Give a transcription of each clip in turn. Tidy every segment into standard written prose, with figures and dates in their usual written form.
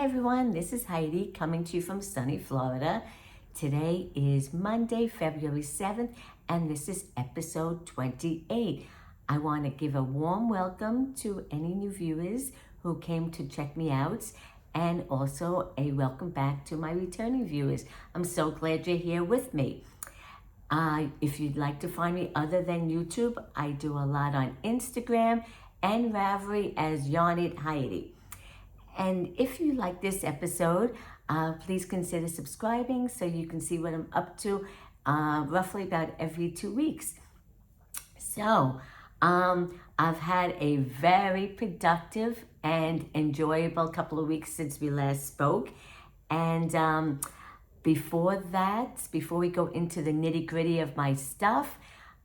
everyone, this is Heidi coming to you from sunny Florida. Today is Monday, February 7th, and this is episode 28. I want to give a warm welcome to any new viewers who came to check me out, and also a welcome back to my returning viewers. I'm so glad you're here with me. If you'd like to find me other than YouTube, I do a lot on Instagram and Ravelry as Yarn It Heidi. And if you like this episode, please consider subscribing so you can see what I'm up to roughly about every 2 weeks. So, I've had a very productive and enjoyable couple of weeks since we last spoke. And before we go into the nitty-gritty of my stuff,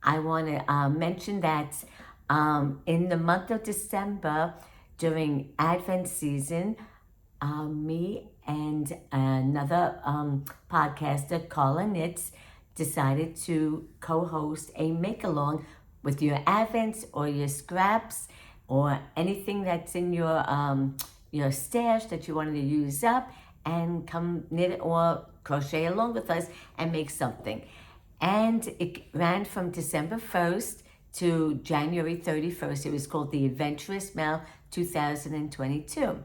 I want to mention that in the month of December, during Advent season, me and another podcaster, Kline, decided to co-host a make-along with your Advents or your scraps or anything that's in your stash that you wanted to use up, and come knit or crochet along with us and make something. And it ran from December 1st to January 31st. It was called the Adventurous Mail 2022.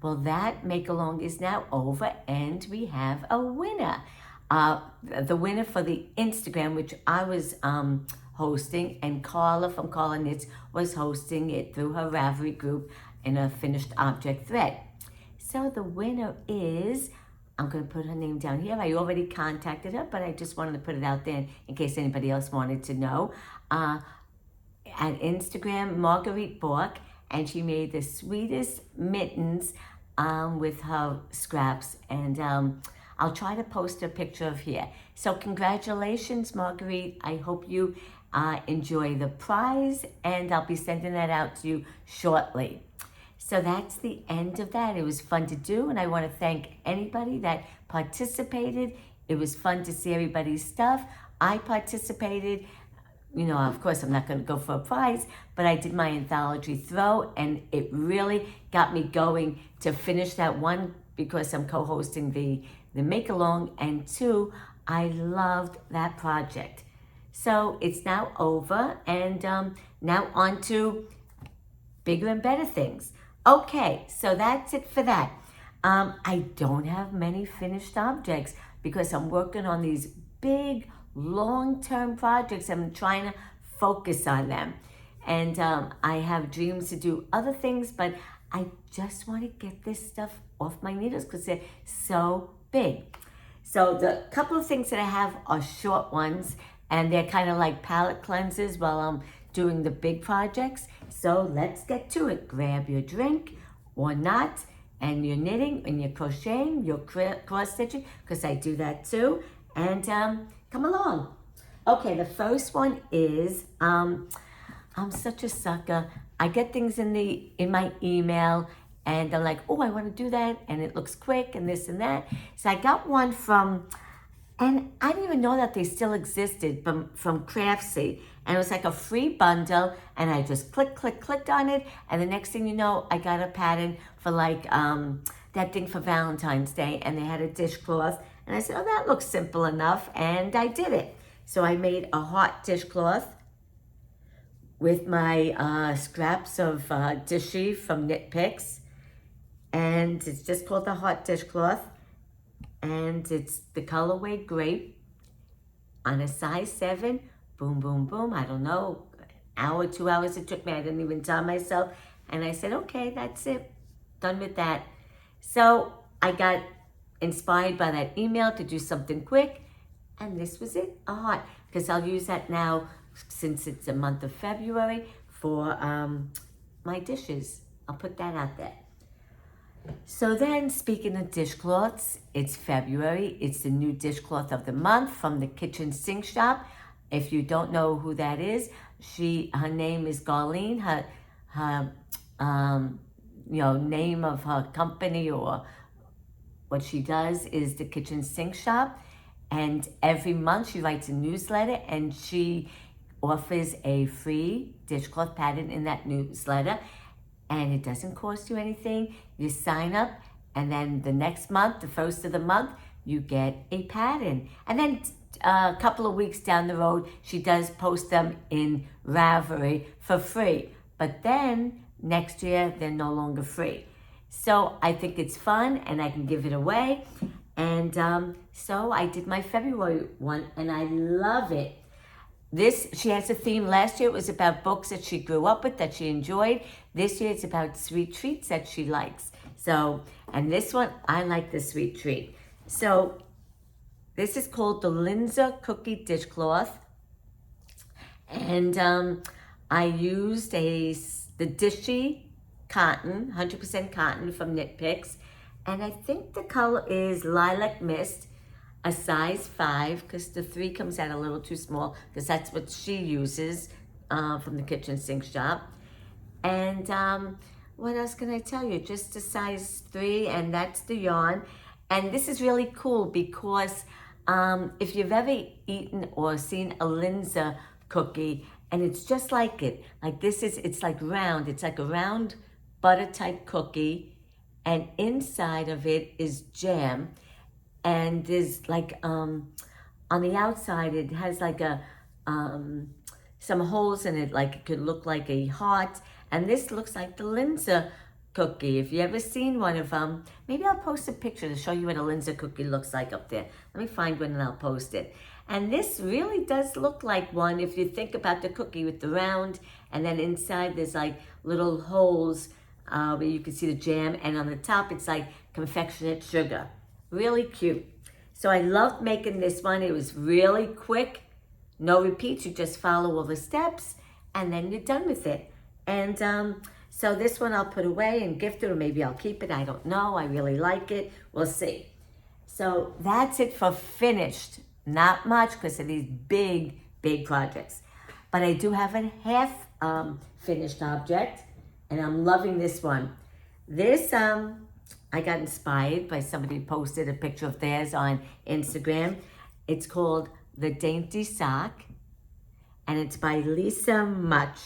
Well, that make-along is now over, and we have a winner. The winner for the Instagram, which I was hosting, and Carla from Carla Knits was hosting it through her Ravelry group in a finished object thread. So the winner is, I'm going to put her name down here. I already contacted her, but I just wanted to put it out there in case anybody else wanted to know. At Instagram, Marguerite Bork, and she made the sweetest mittens with her scraps, and I'll try to post a picture of here. So congratulations, Marguerite. I hope you enjoy the prize, and I'll be sending that out to you shortly. So that's the end of that. It was fun to do, and I want to thank anybody that participated. It was fun to see everybody's stuff. I participated. You know, of course, I'm not going to go for a prize, but I did my anthology throw, and it really got me going to finish that one because I'm co-hosting the make-along, and two, I loved that project. So it's now over, and now on to bigger and better things. Okay, so that's it for that. I don't have many finished objects because I'm working on these big, long-term projects. I'm trying to focus on them, and I have dreams to do other things, but I just want to get this stuff off my needles because they're so big. So the couple of things that I have are short ones, and they're kind of like palette cleansers while I'm doing the big projects. So let's get to it. Grab your drink or not, and you're knitting and you're crocheting, you're cross-stitching, because I do that too, and come along. Okay, the first one is, I'm such a sucker. I get things in my email, and I'm like, oh, I want to do that, and it looks quick, and this and that. So I got one from, and I didn't even know that they still existed, from Craftsy, and it was like a free bundle, and I just clicked on it, and the next thing you know, I got a pattern for like that thing for Valentine's Day, and they had a dishcloth. And I said, oh, that looks simple enough, and I did it. So I made a heart dishcloth with my scraps of Dishy from Knit Picks, and it's just called the heart dishcloth, and it's the colorway grape on a size 7. Boom, boom, boom. I don't know, an hour, 2 hours it took me. I didn't even time myself, and I said, okay, that's it, done with that. So I got inspired by that email to do something quick, and this was it, a heart, because I'll use that now since it's the month of February for my dishes. I'll put that out there. So then, speaking of dishcloths, it's February. It's the new dishcloth of the month from the Kitchen Sink Shop. If you don't know who that is, her name is Kline. Her name of her company or what she does is the Kitchen Sink Shop, and every month she writes a newsletter, and she offers a free dishcloth pattern in that newsletter, and it doesn't cost you anything. You sign up, And then the next month, the first of the month, you get a pattern. And then a couple of weeks down the road, she does post them in Ravelry for free. But then next year, they're no longer free. So I think it's fun and I can give it away. And so I did my February one and I love it. She has a theme. Last year it was about books that she grew up with, that she enjoyed. This year it's about sweet treats that she likes. So, and this one, I like the sweet treat. So this is called the Linzer Cookie Dishcloth. And I used the Dishy cotton, 100% cotton from Knit Picks. And I think the color is Lilac Mist, a size 5, because the 3 comes out a little too small, because that's what she uses from the kitchen sink shop. And what else can I tell you? Just a size 3, and that's the yarn. And this is really cool because if you've ever eaten or seen a Linzer cookie, and it's just like it. Like it's like round. It's like a round butter type cookie, and inside of it is jam. And there's like, on the outside, it has like some holes in it, like it could look like a heart. And this looks like the Linzer cookie. If you ever seen one of them, maybe I'll post a picture to show you what a Linzer cookie looks like up there. Let me find one and I'll post it. And this really does look like one if you think about the cookie with the round, and then inside there's like little holes where you can see the jam, and on the top it's like confectionate sugar. Really cute. So I loved making this one. It was really quick, no repeats. You just follow all the steps and then you're done with it. And so this one I'll put away and gift it, or maybe I'll keep it. I don't know. I really like it. We'll see. So that's it for finished. Not much because of these big, big projects. But I do have a half finished object, and I'm loving this one. This, I got inspired by somebody who posted a picture of theirs on Instagram. It's called The Dainty Sock, and it's by Lisa Much.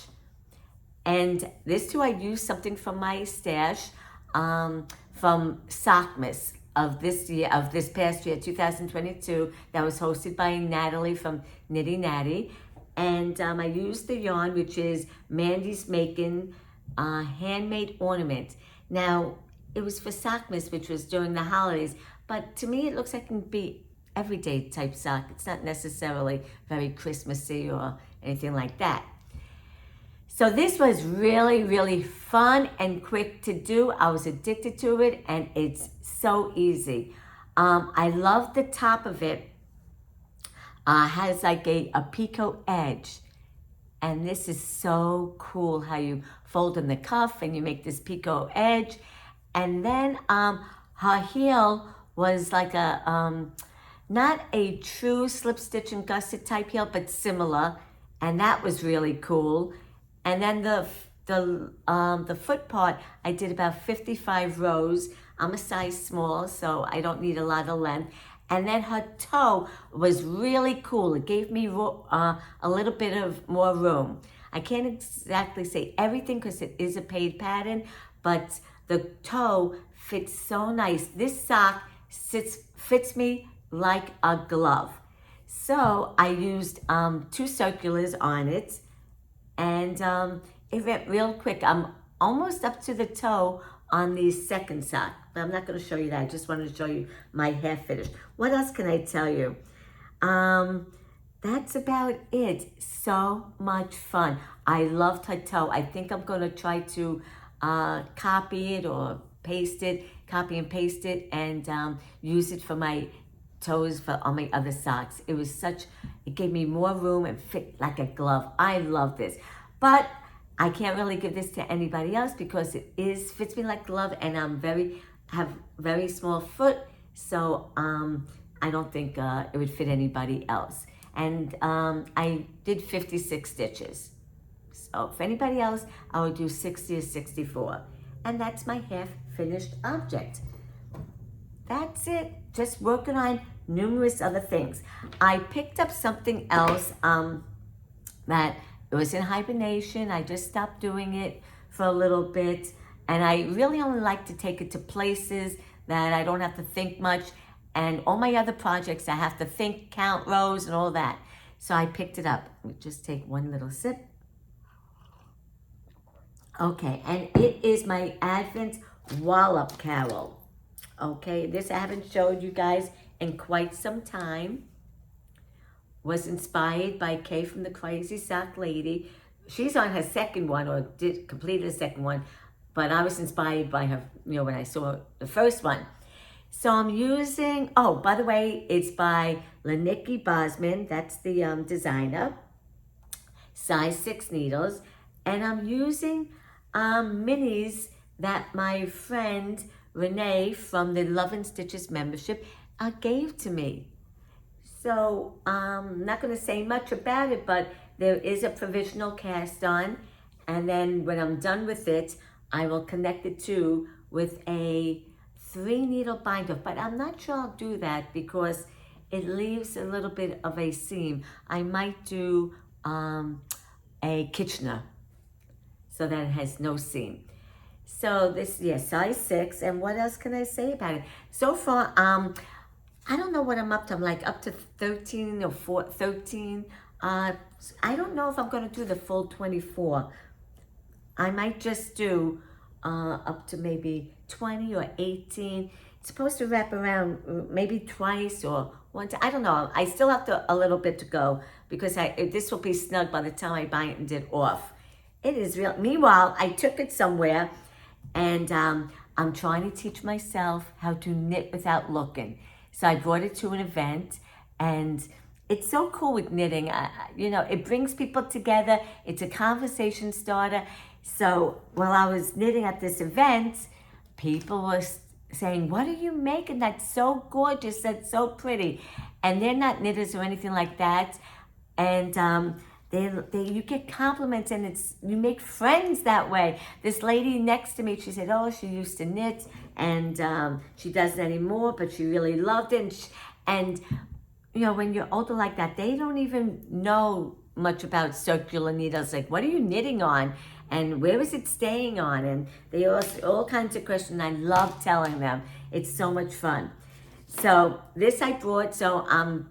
And this too, I used something from my stash from Sockmas of this past year, 2022, that was hosted by Natalie from Nitty Natty. And I used the yarn, which is Mandy's Making handmade ornament. Now, it was for Sockmas, which was during the holidays, but to me it looks like it can be everyday type sock. It's not necessarily very Christmassy or anything like that. So this was really, really fun and quick to do. I was addicted to it, and it's so easy. I love the top of it. Has like a picot edge. And this is so cool how you fold in the cuff and you make this picot edge. And then her heel was like a, not a true slip stitch and gusset type heel, but similar. And that was really cool. And then the foot part, I did about 55 rows. I'm a size small, so I don't need a lot of length. And then her toe was really cool. It gave me a little bit of more room. I can't exactly say everything because it is a paid pattern, but the toe fits so nice. This sock fits me like a glove. So I used 2 circulars on it, and it went real quick. I'm almost up to the toe on the second sock, but I'm not going to show you that. I just wanted to show you my half finished. What else can I tell you? That's about it. So much fun. I loved her toe. I think I'm going to try to copy it or copy and paste it, and use it for my toes for all my other socks. It gave me more room and fit like a glove. I love this. But I can't really give this to anybody else because it fits me like a glove, and have very small foot, so I don't think it would fit anybody else. And I did 56 stitches. So if anybody else, I would do 60 or 64. And that's my half finished object. That's it. Just working on numerous other things. I picked up something else that it was in hibernation. I just stopped doing it for a little bit. And I really only like to take it to places that I don't have to think much. And all my other projects, I have to think, count rows and all that. So I picked it up. Let me just take one little sip. Okay, and it is my Advent Wallop Carol. Okay, this I haven't showed you guys in quite some time. Was inspired by Kay from the Crazy Sock Lady. She's on her second one, or did complete the second one, but I was inspired by her, when I saw the first one. So I'm using, oh, by the way, it's by Lanicky Bosman, that's the designer, size 6 needles, and I'm using minis that my friend Renee from the Love and Stitches membership gave to me. So I'm not going to say much about it, but there is a provisional cast on, and then when I'm done with it, I will connect it with a 3 needle binder, but I'm not sure I'll do that because it leaves a little bit of a seam. I might do a Kitchener so that it has no seam. So this, size 6, and what else can I say about it? So far, I don't know what I'm up to. I'm like up to 13 or 13. I don't know if I'm going to do the full 24. I might just do up to maybe 20 or 18. It's supposed to wrap around maybe twice or once. I don't know. I still have a little bit to go because this will be snug by the time I bind it off. It is real. Meanwhile, I took it somewhere, and I'm trying to teach myself how to knit without looking. So I brought it to an event, and it's so cool with knitting. It brings people together. It's a conversation starter. So while I was knitting at this event, people were saying, "What are you making? That's so gorgeous. That's so pretty." And they're not knitters or anything like that. And you get compliments, and you make friends that way. This lady next to me, she said, "Oh, she used to knit, and she doesn't anymore, but she really loved it." And when you're older like that, they don't even know much about circular needles. Like, what are you knitting on? And where is it staying on? And they ask all kinds of questions. I love telling them. It's so much fun. So this I brought, so I'm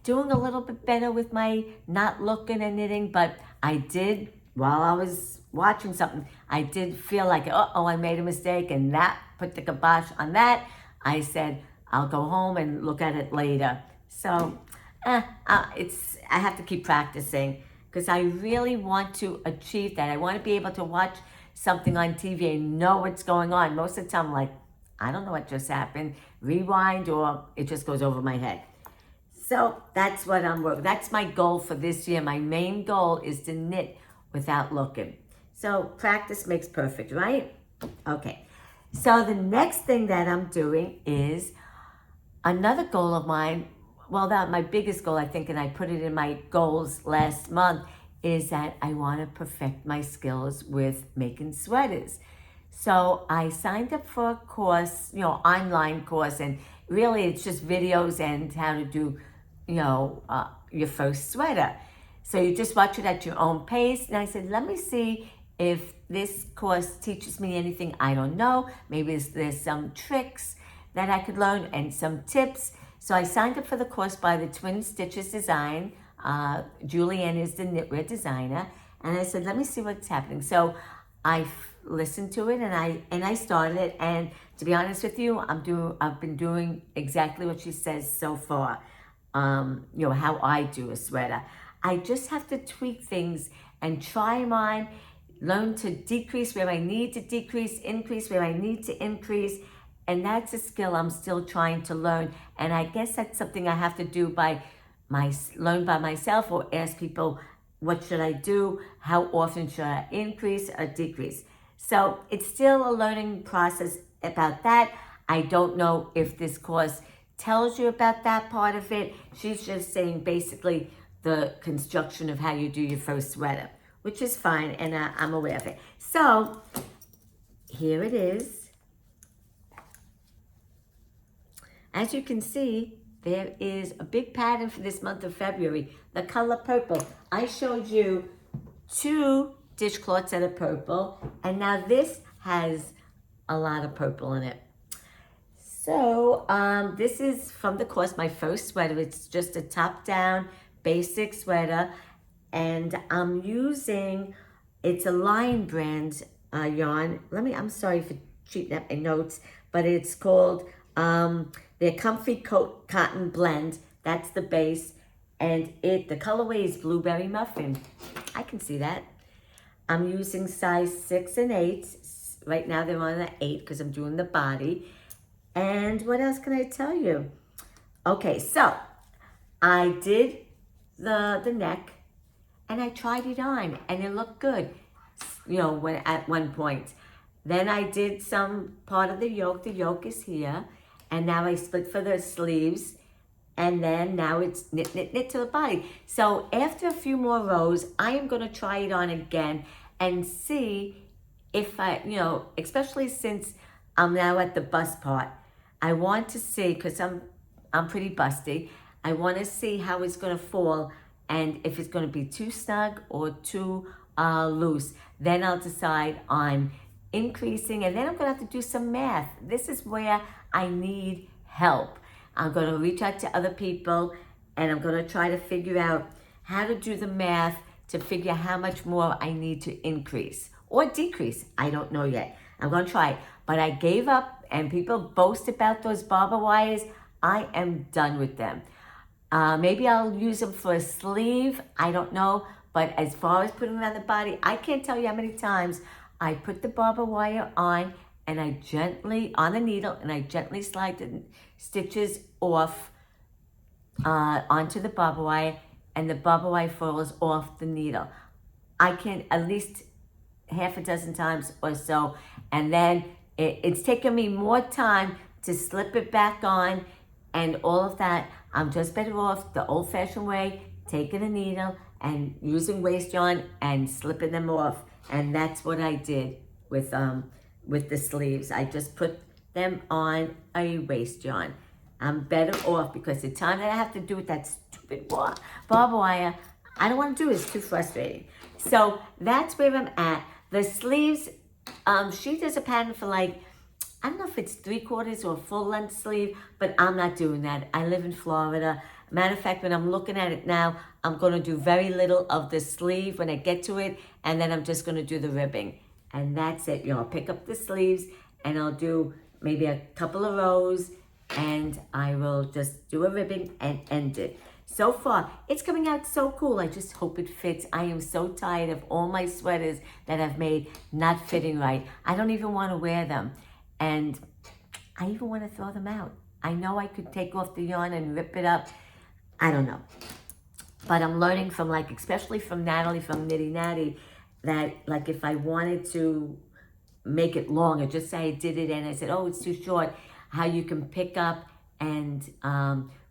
doing a little bit better with my not looking and knitting, but I did, while I was watching something, I did feel like, I made a mistake, and that put the kibosh on that. I said, I'll go home and look at it later. So I have to keep practicing because I really want to achieve that. I want to be able to watch something on TV and know what's going on. Most of the time, I'm like, I don't know what just happened. Rewind, or it just goes over my head. So that's what I'm working. That's my goal for this year. My main goal is to knit without looking. So practice makes perfect, right? Okay. So the next thing that I'm doing is another goal of mine. Well, my biggest goal, I think, and I put it in my goals last month, is that I want to perfect my skills with making sweaters. So I signed up for a course, online course, and really it's just videos and how to do, your first sweater. So you just watch it at your own pace. And I said, let me see if this course teaches me anything I don't know. Maybe there's some tricks that I could learn and some tips. So I signed up for the course by the Twin Stitches Design. Julianne is the knitwear designer. And I said, let me see what's happening. So I listened to it, and I started it. And to be honest with you, I've been doing exactly what she says so far. How I do a sweater. I just have to tweak things and try them on, learn to decrease where I need to decrease, increase where I need to increase. And that's a skill I'm still trying to learn. And I guess that's something I have to do learn by myself, or ask people, what should I do? How often should I increase or decrease? So it's still a learning process about that. I don't know if this course tells you about that part of it. She's just saying basically the construction of how you do your first sweater, which is fine, and I'm aware of it. So here it is. As you can see, there is a big pattern for this month of February, the color purple. I showed you 2 dishcloths that are purple, and now this has a lot of purple in it. So this is from the course, my first sweater. It's just a top-down basic sweater, and I'm using, it's a Lion brand yarn. I'm sorry for cheating at my notes, but it's called their Comfy Coat Cotton Blend. That's the base, and the colorway is Blueberry Muffin. I can see that. I'm using size 6 and 8. Right now they're on the 8 because I'm doing the body. And what else can I tell you? Okay, so I did the neck and I tried it on and it looked good, when at one point. Then I did some part of the yoke. The yoke is here. And now I split for the sleeves. And then now it's knit, knit, knit to the body. So after a few more rows, I am going to try it on again and see if especially since I'm now at the bust part, I want to see, because I'm pretty busty, I want to see how it's going to fall and if it's going to be too snug or too loose. Then I'll decide on increasing, and then I'm going to have to do some math. This is where I need help. I'm going to reach out to other people and I'm going to try to figure out how to do the math to figure how much more I need to increase or decrease. I don't know yet. I'm going to try it. But I gave up, and people boast about those barber wires. I am done with them. Maybe I'll use them for a sleeve. I don't know. But as far as putting them on the body, I can't tell you how many times I put the barber wire on and I gently, on the needle, and I gently slide the stitches off onto the barber wire, and the barber wire falls off the needle. I can at least half a dozen times or so, and then it's taken me more time to slip it back on and all of that. I'm just better off the old-fashioned way, taking a needle and using waist yarn and slipping them off, and that's what I did with the sleeves. I just put them on a waist yarn. I'm better off because the time that I have to do with that stupid barber wire, I don't want to do it. It's too frustrating. So that's where I'm at. The sleeves, she does a pattern for I don't know if it's 3/4 or a full length sleeve, but I'm not doing that. I live in Florida. Matter of fact, when I'm looking at it now, I'm going to do very little of the sleeve when I get to it, and then I'm just going to do the ribbing. And that's it. I'll pick up the sleeves and I'll do maybe a couple of rows and I will just do a ribbing and end it. So far, it's coming out so cool. I just hope it fits. I am so tired of all my sweaters that I've made not fitting right. I don't even want to wear them. And I even want to throw them out. I know I could take off the yarn and rip it up. I don't know. But I'm learning from especially from Natalie from Nitty Natty, that if I wanted to make it longer, just say I did it and I said, oh, it's too short, how you can pick up and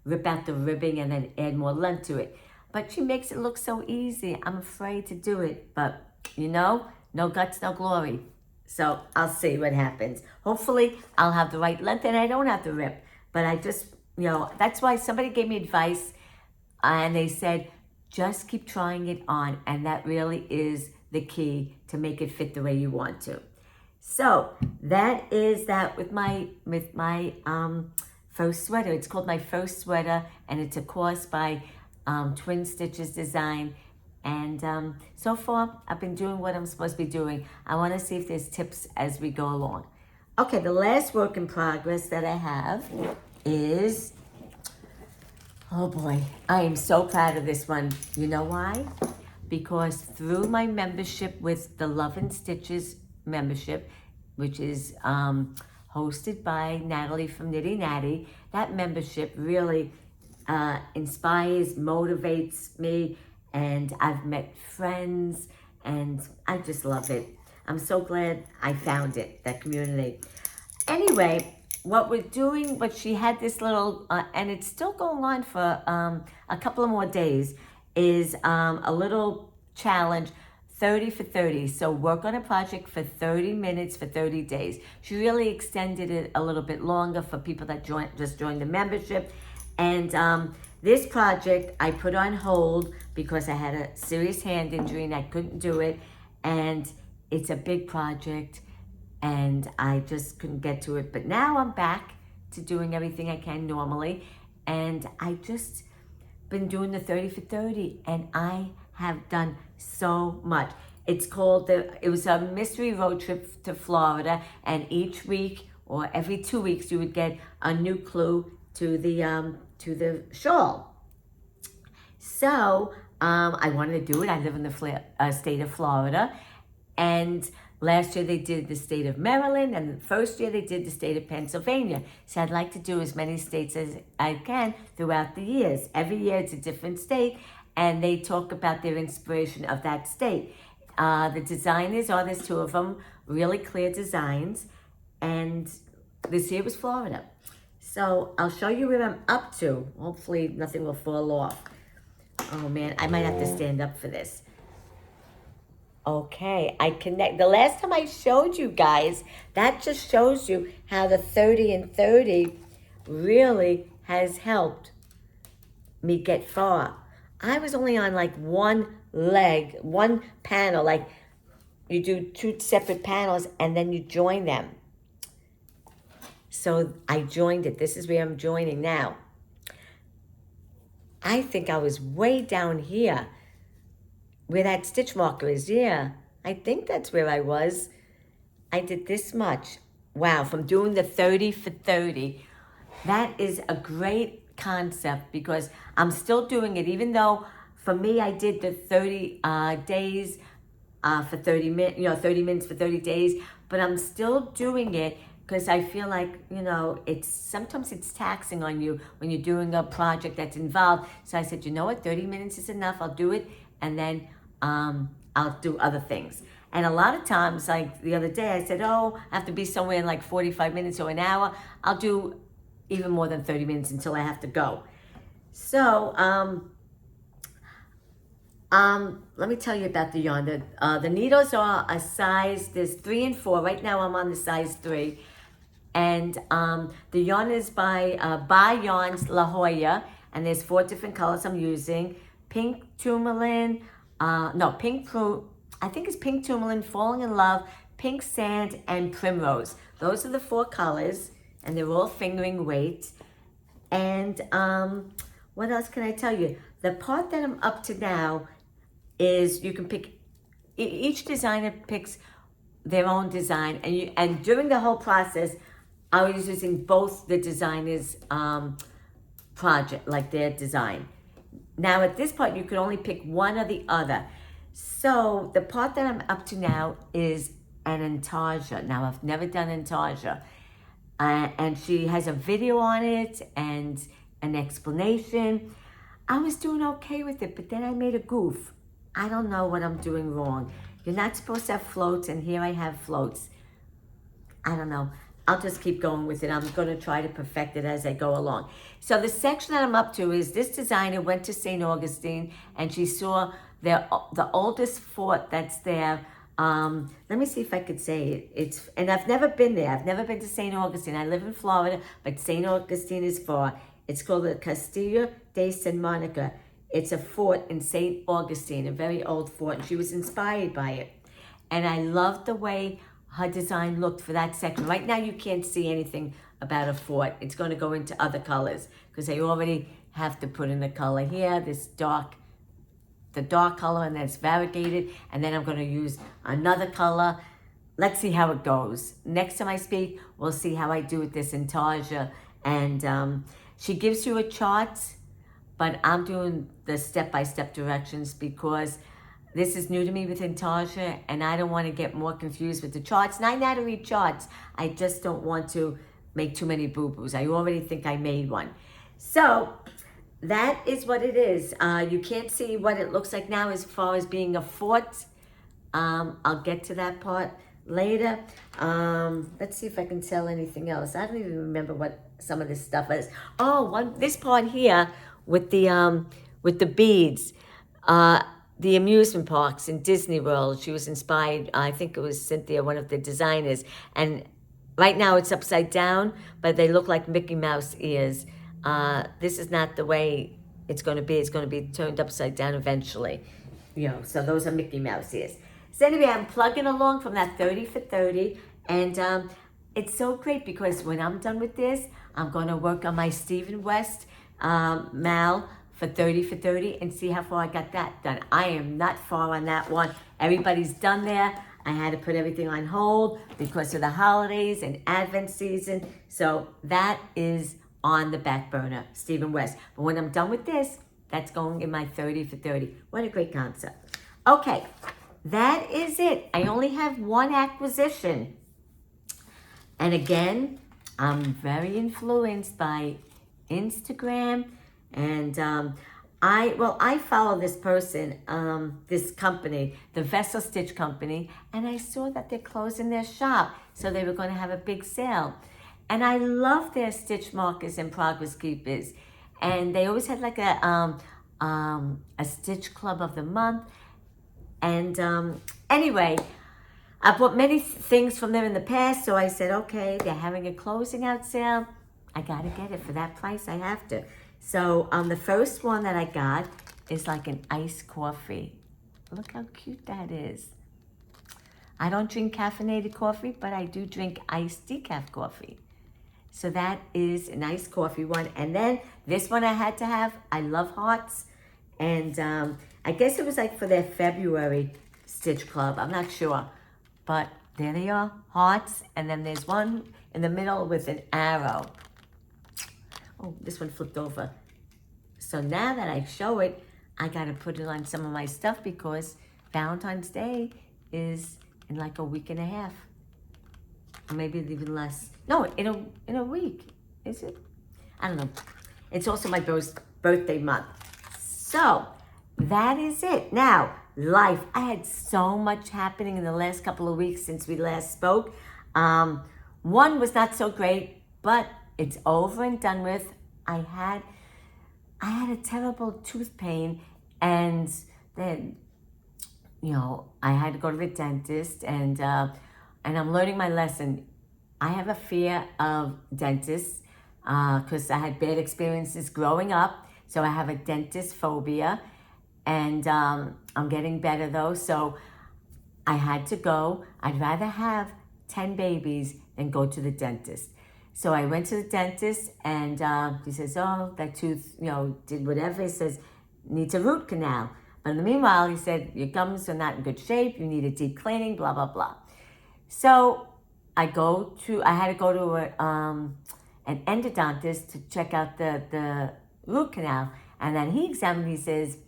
rip out the ribbing and then add more length to it. But she makes it look so easy. I'm afraid to do it. But, no guts, no glory. So I'll see what happens. Hopefully I'll have the right length and I don't have to rip. But I just, that's why somebody gave me advice and they said, just keep trying it on. And that really is the key to make it fit the way you want to. So that is that with my first sweater. It's called my first sweater, and it's a course by Twin Stitches Design. And so far, I've been doing what I'm supposed to be doing. I want to see if there's tips as we go along. Okay, the last work in progress that I have is, oh boy, I am so proud of this one. You know why? Because through my membership with the Love and Stitches membership, which is hosted by Natalie from Nitty Natty, that membership really inspires, motivates me, and I've met friends, and I just love it. I'm so glad I found it, that community. Anyway, what we're doing, what she had this little, and it's still going on for a couple of more days, is a little challenge, 30 for 30. So work on a project for 30 minutes for 30 days. She really extended it a little bit longer for people that just joined the membership. And this project I put on hold because I had a serious hand injury and I couldn't do it. And it's a big project and I just couldn't get to it. But now I'm back to doing everything I can normally. And I just been doing the 30 for 30, and I have done so much. It's called it was a mystery road trip to Florida, and each week or every 2 weeks you would get a new clue to the shawl. So I wanted to do it. I live in the state of Florida, and last year they did the state of Maryland, and the first year they did the state of Pennsylvania. So I'd like to do as many states as I can throughout the years. Every year it's a different state, and they talk about their inspiration of that state. The designers are, there's two of them, really clear designs, and this year was Florida. So I'll show you where I'm up to. Hopefully nothing will fall off. Oh man, I might have to stand up for this. Okay, the last time I showed you guys, that just shows you how the 30 and 30 really has helped me get far. I was only on like one leg, one panel, like you do two separate panels and then you join them. So I joined it. This is where I'm joining now. I think I was way down here where that stitch marker is. Yeah, I think that's where I was. I did this much. Wow, from doing the 30 for 30. That is a great concept because I'm still doing it, even though for me I did the 30 days for 30 minutes, 30 minutes for 30 days, but I'm still doing it because I feel like, sometimes it's taxing on you when you're doing a project that's involved. So I said, you know what, 30 minutes is enough. I'll do it, and then I'll do other things. And a lot of times, like the other day, I said, I have to be somewhere in like 45 minutes or an hour. I'll do even more than 30 minutes until I have to go. So let me tell you about the yarn. The needles are a size, there's 3 and 4. Right now I'm on the size 3. And the yarn is by Baah Yarns La Jolla, and there's 4 different colors I'm using. Pink Toumaline, I think it's Pink Toumaline, Falling in Love, Pink Sand, and Primrose. Those are the 4 colors, and they're all fingering weight. And what else can I tell you? The part that I'm up to now is you can pick, each designer picks their own design, and during the whole process, I was using both the designers' project, like their design. Now at this part, you could only pick one or the other. So the part that I'm up to now is an intarsia. Now I've never done intarsia. And she has a video on it and an explanation. I was doing okay with it, but then I made a goof. I don't know what I'm doing wrong. You're not supposed to have floats, and here I have floats. I don't know. I'll just keep going with it. I'm going to try to perfect it as I go along. So the section that I'm up to is this designer went to St. Augustine, and she saw the oldest fort that's there. Let me see if I could say it. And I've never been there. I've never been to St. Augustine. I live in Florida, but St. Augustine is far. It's called the Castillo de San Monica. It's a fort in St. Augustine, a very old fort, and she was inspired by it. And I loved the way her design looked for that section. Right now, you can't see anything about a fort. It's going to go into other colors because I already have to put in a color here, the dark color, and then it's variegated. And then I'm going to use another color. Let's see how it goes. Next time I speak, we'll see how I do with this intarsia. And she gives you a chart, but I'm doing the step-by-step directions because this is new to me with intarsia, and I don't want to get more confused with the charts. And I know how to read charts. I just don't want to make too many boo-boos. I already think I made one. So that is what it is. You can't see what it looks like now as far as being a fort. I'll get to that part later. Let's see if I can tell anything else. I don't even remember what some of this stuff is. This part here with the beads. The amusement parks in Disney World. She was inspired, I think it was Cynthia, one of the designers. And right now it's upside down, but they look like Mickey Mouse ears. This is not the way it's going to be. It's going to be turned upside down eventually. So those are Mickey Mouse ears. So anyway, I'm plugging along from that 30 for 30. And it's so great because when I'm done with this, I'm going to work on my Stephen West mal for 30 for 30 and see how far I got that done. I am not far on that one. Everybody's done there. I had to put everything on hold because of the holidays and Advent season. So that is on the back burner, Stephen West. But when I'm done with this, that's going in my 30 for 30. What a great concept. Okay, that is it. I only have one acquisition. And again, I'm very influenced by Instagram. And I follow this person, this company, the Vessel Stitch Company, and I saw that they're closing their shop. So they were going to have a big sale. And I love their stitch markers and progress keepers. And they always had like a stitch club of the month. And anyway, I bought many things from them in the past. So I said, okay, they're having a closing out sale. I got to get it for that price. I have to. So the first one that I got is like an iced coffee. Look how cute that is. I don't drink caffeinated coffee, but I do drink iced decaf coffee. So that is an iced coffee one. And then this one I had to have. I love hearts. And I guess it was like for their February Stitch Club. I'm not sure. But there they are, hearts. And then there's one in the middle with an arrow. Oh, this one flipped over. So now that I show it, I got to put it on some of my stuff because Valentine's Day is in like a week and a half. Or maybe even less. No, in a week. Is it? I don't know. It's also my birthday month. So that is it. Now, life. I had so much happening in the last couple of weeks since we last spoke. One was not so great, but it's over and done with. I had a terrible tooth pain, and then, I had to go to the dentist, and I'm learning my lesson. I have a fear of dentists because I had bad experiences growing up, so I have a dentist phobia, and I'm getting better though, so I had to go. I'd rather have 10 babies than go to the dentist. So I went to the dentist, and he says, oh, that tooth, did whatever. He says, needs a root canal. But in the meanwhile, he said, your gums are not in good shape. You need a deep cleaning, blah, blah, blah. So I had to go to an endodontist to check out the root canal. And then he examined, he says,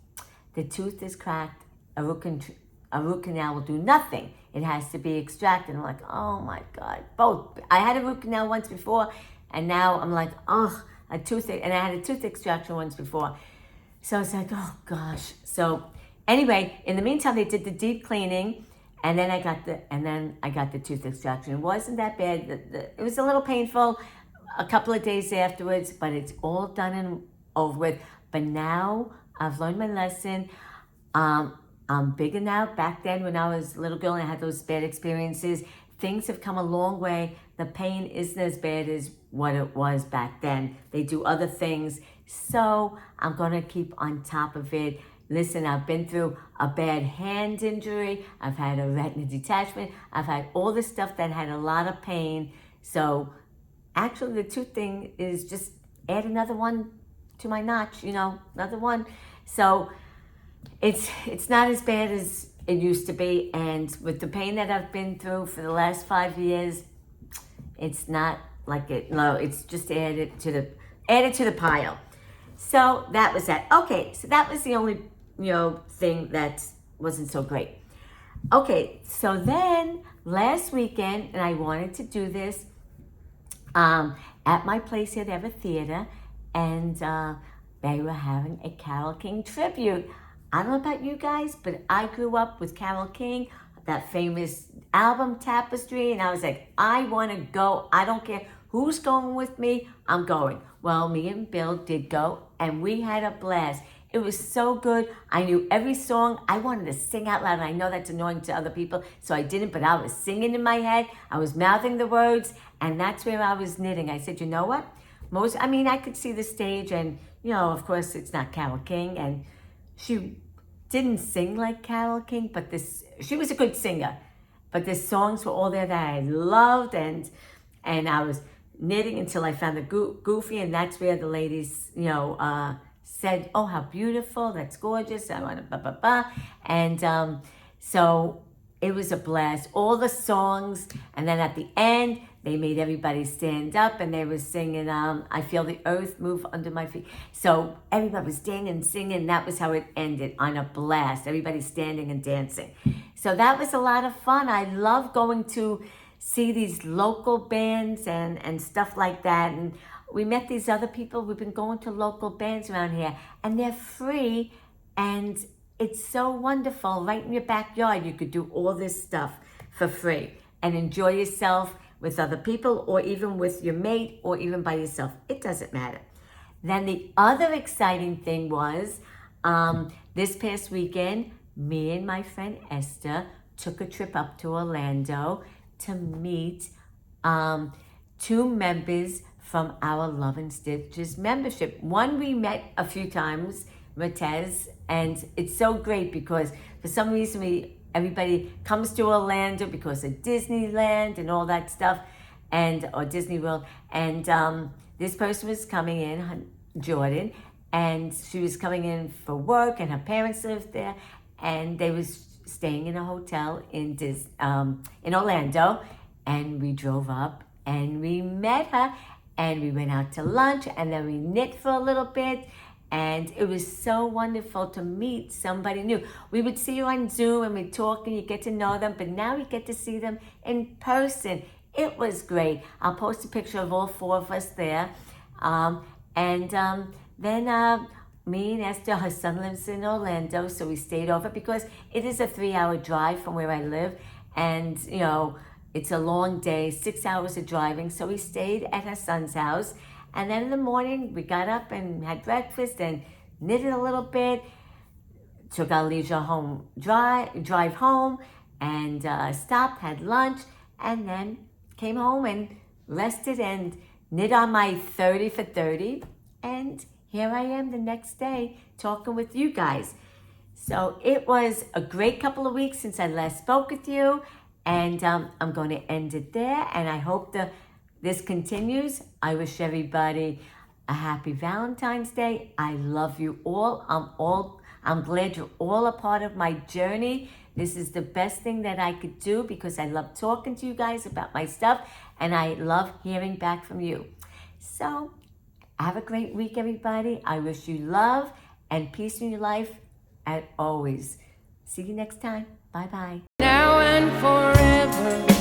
the tooth is cracked. A root canal will do nothing. It has to be extracted. I'm like, oh my God, both. I had a root canal once before, and now I'm like, and I had a tooth extraction once before. So it's like, oh gosh. So anyway, in the meantime, they did the deep cleaning, and then I got the tooth extraction. It wasn't that bad. It was a little painful a couple of days afterwards, but it's all done and over with. But now I've learned my lesson. I'm bigger now. Back then when I was a little girl and I had those bad experiences, things have come a long way. The pain isn't as bad as what it was back then. They do other things. So I'm going to keep on top of it. Listen, I've been through a bad hand injury. I've had a retina detachment. I've had all this stuff that had a lot of pain. So actually the tooth thing is just add another one to my notch, another one. So it's not as bad as it used to be, and with the pain that I've been through for the last 5 years, it's not like it. No, it's just added to the pile. So that was that. Okay, so that was the only thing that wasn't so great. Okay, so then last weekend, and I wanted to do this at my place here. They have a theater, and they were having a Carole King tribute. I don't know about you guys, but I grew up with Carole King, that famous album Tapestry, and I was like, I want to go. I don't care who's going with me, I'm going. Well, me and Bill did go, and we had a blast. It was so good. I knew every song. I wanted to sing out loud, and I know that's annoying to other people, so I didn't, but I was singing in my head. I was mouthing the words, and that's where I was knitting. I said, you know what? I could see the stage, and, of course, it's not Carole King, and she didn't sing like Carole King, but she was a good singer. But the songs were all there that I loved, and I was knitting until I found the goofy, and that's where the ladies, said, "Oh, how beautiful! That's gorgeous! I want to blah blah blah." And so it was a blast. All the songs, and then at the end, they made everybody stand up, and they were singing, "I feel the earth move under my feet." So everybody was dancing and singing. That was how it ended, on a blast. Everybody standing and dancing. So that was a lot of fun. I love going to see these local bands and stuff like that. And we met these other people. We've been going to local bands around here, and they're free, and it's so wonderful. Right in your backyard, you could do all this stuff for free and enjoy yourself with other people, or even with your mate, or even by yourself. It doesn't matter. Then the other exciting thing was, this past weekend, me and my friend Esther took a trip up to Orlando to meet 2 members from our Love and Stitches membership. One we met a few times, Matez, and it's so great because for some reason everybody comes to Orlando because of Disneyland and all that stuff, or Disney World. And this person was coming in, Jordan, and she was coming in for work, and her parents lived there, and they was staying in a hotel in Orlando. And we drove up and we met her, and we went out to lunch, and then we knit for a little bit. And it was so wonderful to meet somebody new. We would see you on Zoom and we'd talk and you get to know them, but now we get to see them in person. It was great. I'll post a picture of all 4 of us there. Then me and Esther, her son lives in Orlando, so we stayed over because it is a 3-hour drive from where I live. And, it's a long day, 6 hours of driving. So we stayed at her son's house. And then in the morning, we got up and had breakfast and knitted a little bit, took our leisure home drive home, and stopped, had lunch, and then came home and rested and knit on my 30 for 30. And here I am the next day talking with you guys. So it was a great couple of weeks since I last spoke with you, and I'm going to end it there, and I hope this continues. I wish everybody a happy Valentine's Day. I love you all. I'm glad you're all a part of my journey. This is the best thing that I could do because I love talking to you guys about my stuff, and I love hearing back from you. So have a great week, everybody. I wish you love and peace in your life as always. See you next time. Bye-bye. Now and forever.